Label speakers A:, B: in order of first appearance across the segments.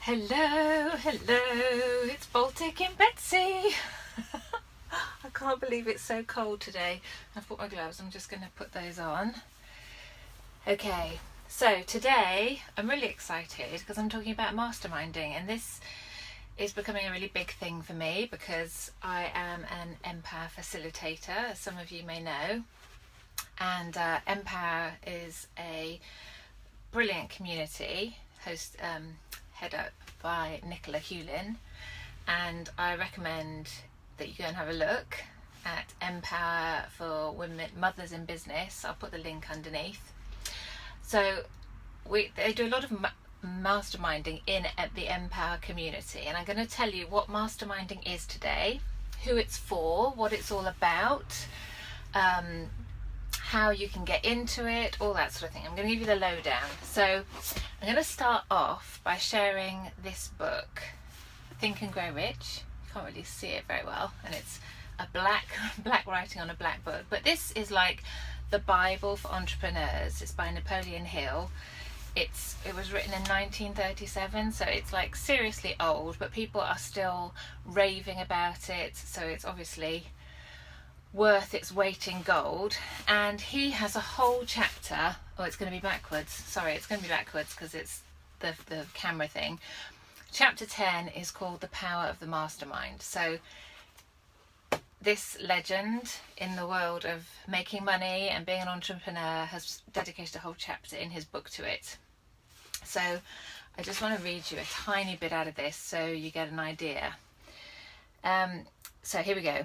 A: Hello, it's Baltic and Betsy. I can't believe it's so cold today. I've brought my gloves, I'm just going to put those on. Okay, so today I'm really excited because I'm talking about masterminding, and this is becoming a really big thing for me because I am an Empower facilitator, as some of you may know, and Empower is a brilliant community head up by Nicola Hewlin, and I recommend that you go and have a look at Empower for Women, Mothers in Business. I'll put the link underneath. So they do a lot of masterminding in the Empower community, and I'm going to tell you what masterminding is today, who it's for, what it's all about, how you can get into it, all that sort of thing. I'm going to give you the lowdown. So I'm going to start off by sharing this book, Think and Grow Rich. You can't really see it very well, and it's a black writing on a black book, but this is like the Bible for entrepreneurs. It's by Napoleon Hill. It was written in 1937, so it's like seriously old, but people are still raving about it, so it's obviously worth its weight in gold. And he has a whole chapter. Oh, it's going to be backwards. Sorry, it's going to be backwards because it's the camera thing. Chapter 10 is called The Power of the Mastermind. So this legend in the world of making money and being an entrepreneur has dedicated a whole chapter in his book to it. So I just want to read you a tiny bit out of this so you get an idea. So here we go.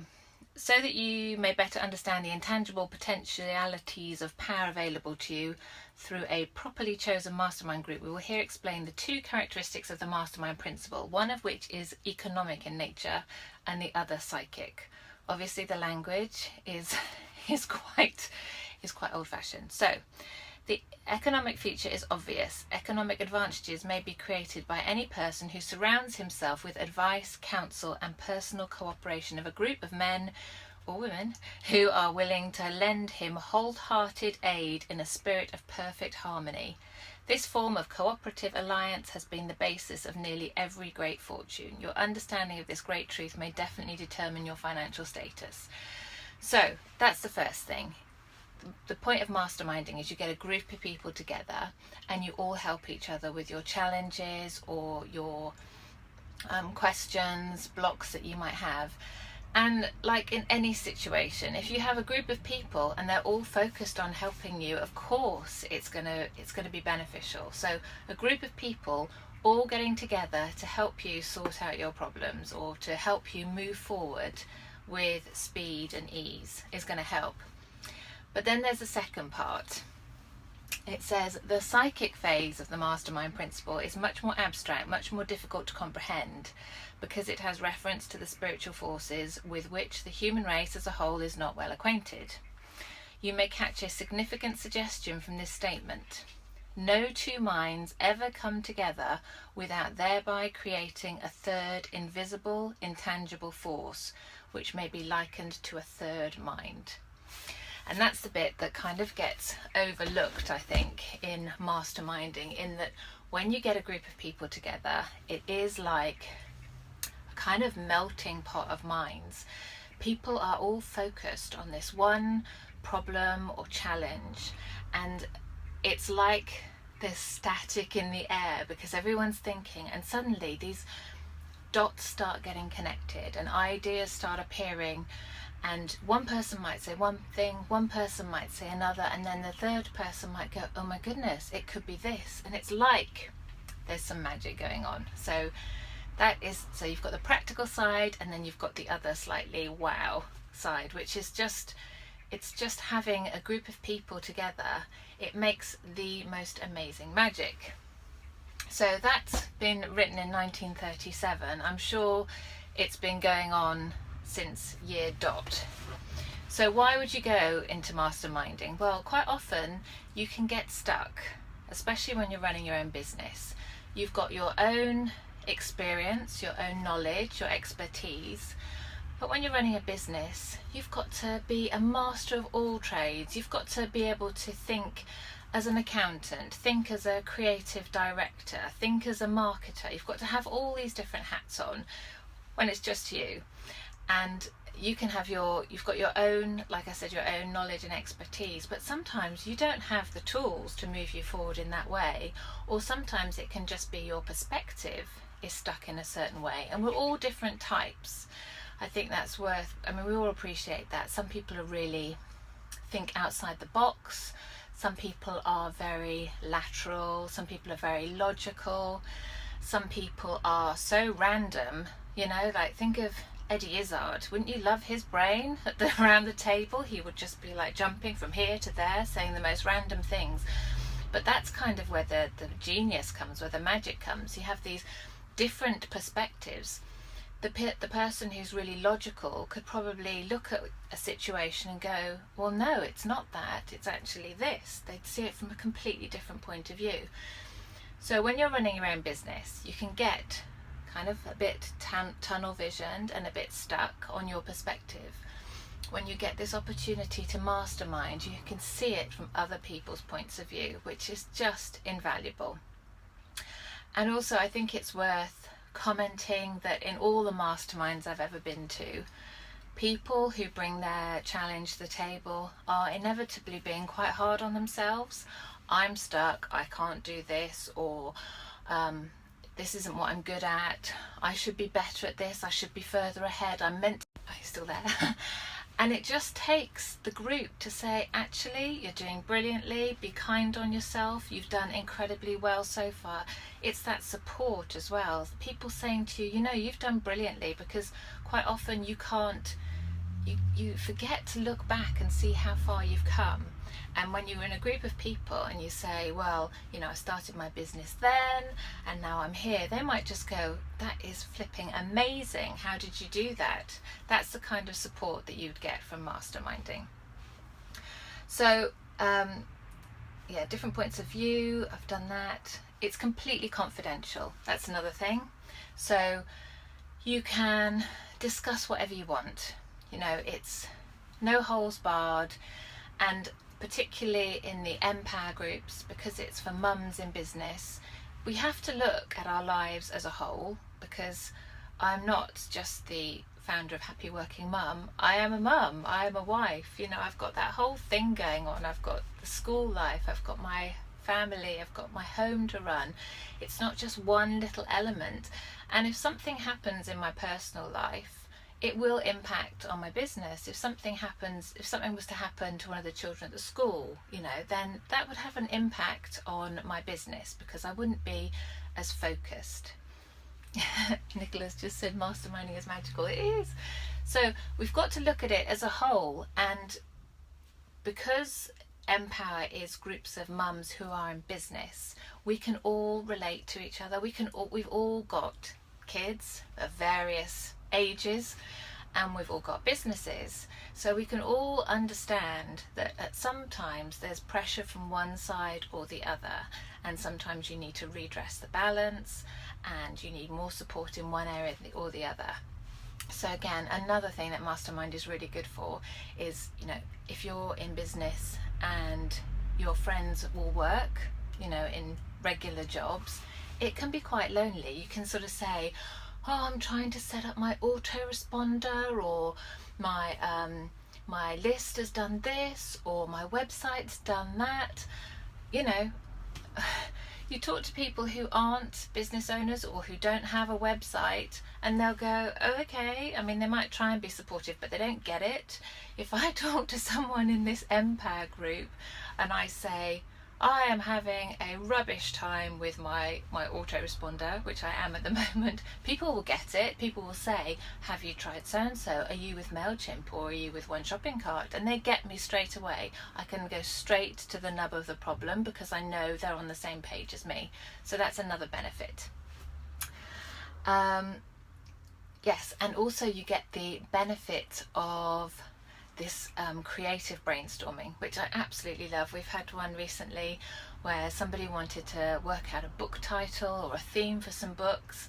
A: So that you may better understand the intangible potentialities of power available to you through a properly chosen mastermind group, we will here explain the two characteristics of the mastermind principle, one of which is economic in nature and the other psychic. Obviously the language is quite old-fashioned. So the economic feature is obvious. Economic advantages may be created by any person who surrounds himself with advice, counsel, and personal cooperation of a group of men or women who are willing to lend him wholehearted aid in a spirit of perfect harmony. This form of cooperative alliance has been the basis of nearly every great fortune. Your understanding of this great truth may definitely determine your financial status. So that's the first thing. The point of masterminding is you get a group of people together and you all help each other with your challenges or your questions, blocks that you might have. And like in any situation, if you have a group of people and they're all focused on helping you, of course it's gonna be beneficial. So a group of people all getting together to help you sort out your problems or to help you move forward with speed and ease is going to help. But then there's the second part. It says the psychic phase of the mastermind principle is much more abstract, much more difficult to comprehend, because it has reference to the spiritual forces with which the human race as a whole is not well acquainted. You may catch a significant suggestion from this statement. No two minds ever come together without thereby creating a third invisible, intangible force, which may be likened to a third mind. And that's the bit that kind of gets overlooked, I think, in masterminding, in that when you get a group of people together, it is like a kind of melting pot of minds. People are all focused on this one problem or challenge, and it's like there's static in the air because everyone's thinking, and suddenly these dots start getting connected and ideas start appearing. And one person might say one thing, one person might say another, and then the third person might go, oh my goodness, it could be this. And it's like there's some magic going on. So you've got the practical side, and then you've got the other slightly wow side, which is it's just having a group of people together. It makes the most amazing magic. So that's been written in 1937. I'm sure it's been going on since year dot. So why would you go into masterminding? Well, quite often you can get stuck, especially when you're running your own business. You've got your own experience, your own knowledge, your expertise, but when you're running a business, you've got to be a master of all trades. You've got to be able to think as an accountant, think as a creative director, think as a marketer. You've got to have all these different hats on when it's just you. And you can have you've got your own, like I said, your own knowledge and expertise, but sometimes you don't have the tools to move you forward in that way, or sometimes it can just be your perspective is stuck in a certain way, and we're all different types. I think that's we all appreciate that. Some people are really think outside the box, some people are very lateral, some people are very logical, some people are so random, like think of Eddie Izzard. Wouldn't you love his brain around the table? He would just be like jumping from here to there, saying the most random things. But that's kind of where the genius comes, where the magic comes. You have these different perspectives. The person who's really logical could probably look at a situation and go, well, no, it's not that, it's actually this. They'd see it from a completely different point of view. So when you're running your own business, you can get kind of a bit tunnel visioned and a bit stuck on your perspective. When you get this opportunity to mastermind, you can see it from other people's points of view, which is just invaluable. And also I think it's worth commenting that in all the masterminds I've ever been to, people who bring their challenge to the table are inevitably being quite hard on themselves. I'm stuck, I can't do this, or this isn't what I'm good at, I should be better at this, I should be further ahead, I'm meant to... Are you still there? And it just takes the group to say, actually, you're doing brilliantly, be kind on yourself, you've done incredibly well so far. It's that support as well. People saying to you, you've done brilliantly, because quite often you can't, you forget to look back and see how far you've come. And when you're in a group of people and you say, well, I started my business then and now I'm here, they might just go, that is flipping amazing. How did you do that? That's the kind of support that you'd get from masterminding. So, different points of view. I've done that. It's completely confidential. That's another thing. So you can discuss whatever you want. It's no holes barred. And particularly in the Empower groups, because it's for mums in business, we have to look at our lives as a whole, because I'm not just the founder of Happy Working Mum. I am a mum, I am a wife, I've got that whole thing going on. I've got the school life, I've got my family, I've got my home to run. It's not just one little element. And if something happens in my personal life, it will impact on my business. If something was to happen to one of the children at the school, then that would have an impact on my business, because I wouldn't be as focused. Nicholas just said masterminding is magical. It is. So we've got to look at it as a whole, and because Empower is groups of mums who are in business, we can all relate to each other. We've all got kids of various ages, and we've all got businesses, so we can all understand that at sometimes there's pressure from one side or the other, and sometimes you need to redress the balance and you need more support in one area or the other. So again, another thing that Mastermind is really good for is, if you're in business and your friends will work, in regular jobs, it can be quite lonely. You can sort of say, oh, I'm trying to set up my autoresponder, or my list has done this, or my website's done that. You talk to people who aren't business owners or who don't have a website, and they'll go, oh, okay. They might try and be supportive, but they don't get it. If I talk to someone in this Empower group and I say, I am having a rubbish time with my autoresponder, which I am at the moment, people will get it. People will say, have you tried so-and-so? Are you with MailChimp, or are you with One Shopping Cart? And they get me straight away. I can go straight to the nub of the problem because I know they're on the same page as me. So that's another benefit. Yes, and also you get the benefit of this creative brainstorming, which I absolutely love. We've had one recently where somebody wanted to work out a book title or a theme for some books,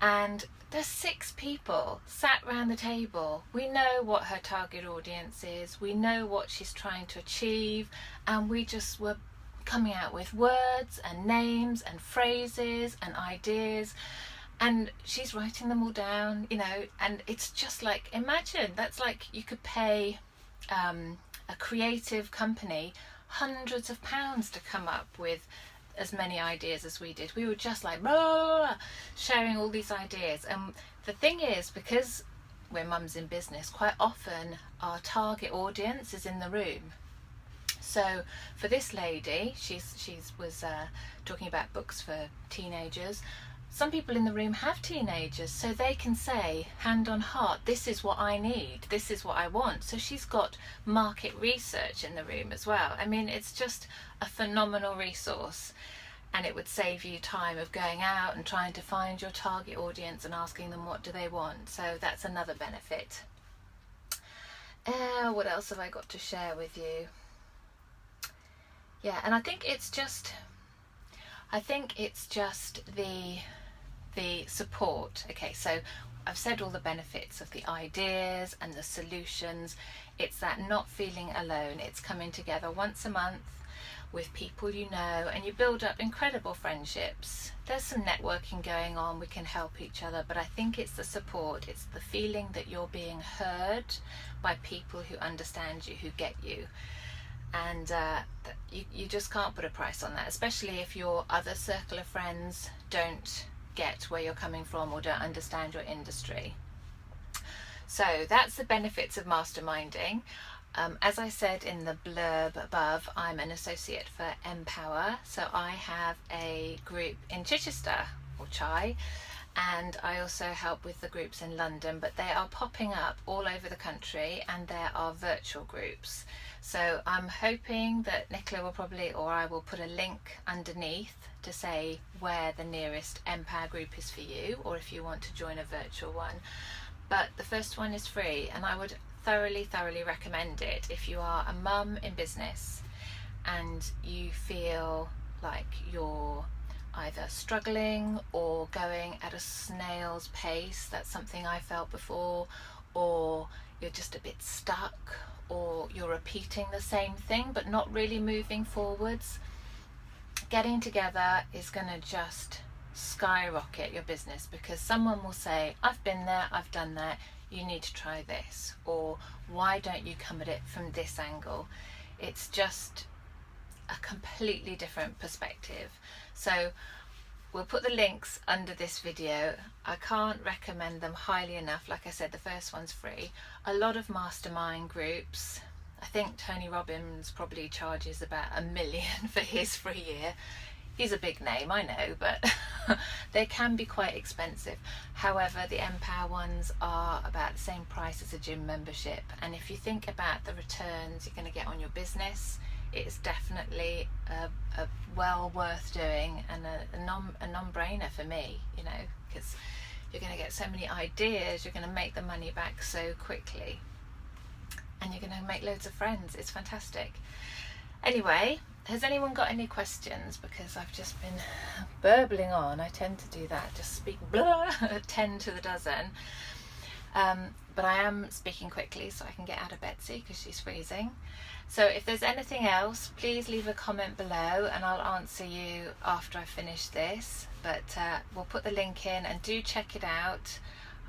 A: and there's 6 people sat around the table. We know what her target audience is, we know what she's trying to achieve, and we just were coming out with words and names and phrases and ideas, and she's writing them all down, you know. And it's just like, imagine, that's like you could pay a creative company hundreds of pounds to come up with as many ideas as we did. We were just like blah, blah, blah, sharing all these ideas. And the thing is, because we're mums in business, quite often our target audience is in the room. So for this lady, she was talking about books for teenagers. Some people in the room have teenagers, so they can say, hand on heart, this is what I need, this is what I want. So she's got market research in the room as well. I mean, it's just a phenomenal resource, and it would save you time of going out and trying to find your target audience and asking them what do they want. So that's another benefit. What else have I got to share with you? Yeah, and I think it's just the support. Okay, so I've said all the benefits of the ideas and the solutions. It's that not feeling alone. It's coming together once a month with people you know, and you build up incredible friendships. There's some networking going on, we can help each other, but I think it's the support, it's the feeling that you're being heard by people who understand you, who get you. And you just can't put a price on that, especially if your other circle of friends don't get where you're coming from or don't understand your industry. So that's the benefits of masterminding. As I said in the blurb above, I'm an associate for Empower, so I have a group in Chichester, or Chai, and I also help with the groups in London, but they are popping up all over the country, and there are virtual groups. So I'm hoping that Nicola will probably, or I will put a link underneath to say where the nearest Empower group is for you, or if you want to join a virtual one. But the first one is free, and I would thoroughly recommend it if you are a mum in business and you feel like you're either struggling or going at a snail's pace. That's something I felt before. Or you're just a bit stuck, or you're repeating the same thing but not really moving forwards. Getting together is going to just skyrocket your business, because someone will say, I've been there, I've done that, you need to try this, or why don't you come at it from this angle? It's just a completely different perspective. So we'll put the links under this video. I can't recommend them highly enough. Like I said, the first one's free. A lot of mastermind groups, I think Tony Robbins probably charges about $1 million for his free year. He's a big name, I know, but they can be quite expensive. However, the Empower ones are about the same price as a gym membership. And if you think about the returns you're going to get on your business, it's definitely a well worth doing, and a non-brainer for me, you know, because you're going to get so many ideas, you're going to make the money back so quickly, and you're going to make loads of friends. It's fantastic. Anyway, has anyone got any questions? Because I've just been burbling on. I tend to do that, just speak blah, 10 to the dozen. But I am speaking quickly so I can get out of Betsy because she's freezing. So if there's anything else, please leave a comment below and I'll answer you after I finish this. But we'll put the link in, and do check it out.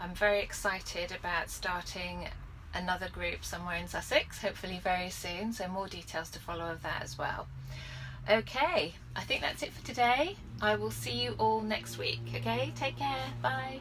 A: I'm very excited about starting another group somewhere in Sussex, hopefully very soon, so more details to follow of that as well. Okay, I think that's it for today. I will see you all next week. Okay, take care, bye.